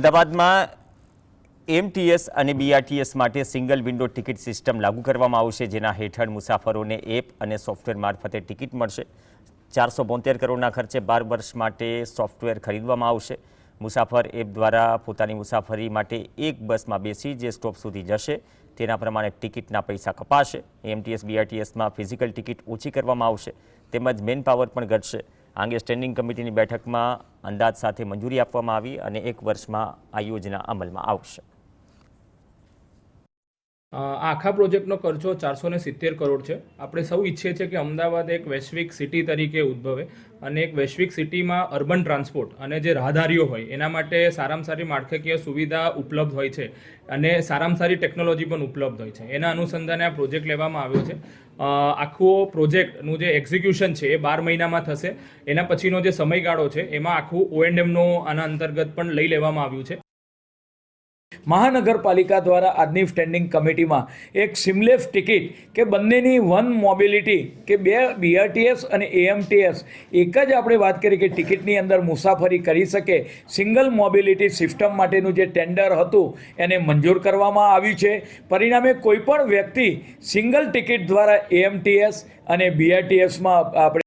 અમદાવાદમાં એમટીએસ અને બીઆરટીએસ માટે સિંગલ વિન્ડો ટિકિટ સિસ્ટમ લાગુ કરવામાં આવશે, જેના હેઠળ મુસાફરોને એપ અને સોફ્ટવેર મારફતે ટિકિટ મળશે। 472 કરોડના ખર્ચે 12 વર્ષ માટે સોફ્ટવેર ખરીદવામાં આવશે। મુસાફર એપ દ્વારા પોતાની મુસાફરી માટે એક બસમાં બેસી જે સ્ટોપ સુધી જશે તેના પ્રમાણે ટિકિટના પૈસા કપાશે। એમટીએસ બીઆરટીએસમાં ફિઝિકલ ટિકિટ ઓછી કરવામાં આવશે તેમજ મેન પાવર પણ ઘટશે। આ અંગે સ્ટેન્ડિંગ કમિટીની બેઠકમાં અંદાજ સાથે મંજૂરી આપવામાં આવી અને 1 વર્ષમાં આ યોજના અમલમાં આવશે। આખા પ્રોજેક્ટનો ખર્ચો 470 કરોડ છે। આપણે સૌ ઈચ્છીએ છીએ કે અમદાવાદ એક વૈશ્વિક સિટી તરીકે ઉદ્ભવે અને એક વૈશ્વિક સિટીમાં અર્બન ટ્રાન્સપોર્ટ અને જે રાહદારીઓ હોય એના માટે સારામાં સારી માળખાકીય સુવિધા ઉપલબ્ધ હોય છે અને સારામાં સારી ટેકનોલોજી પણ ઉપલબ્ધ હોય છે। એના અનુસંધાને આ પ્રોજેક્ટ લેવામાં આવ્યો છે। આખો પ્રોજેક્ટનું જે એક્ઝિક્યુશન છે એ 12 મહિનામાં થશે। એના પછીનો જે સમયગાળો છે એમાં આખું O&Mનો આના અંતર્ગત પણ લઈ લેવામાં આવ્યું છે। મહાનગરપાલિકા દ્વારા આજની સ્ટેન્ડિંગ કમિટીમાં એક સિમલેસ ટિકિટ કે બંનેની વન મોબિલિટી કે બે બીઆરટીએસ અને એએમટીએસ એક જ આપણે વાત કરી કે ટિકિટની અંદર મુસાફરી કરી શકે સિંગલ મોબિલિટી સિસ્ટમ માટેનું જે ટેન્ડર હતું એને મંજૂર કરવામાં આવ્યું છે। પરિણામે કોઈપણ વ્યક્તિ સિંગલ ટિકિટ દ્વારા એએમટીએસ અને બીઆરટીએસમાં આપણે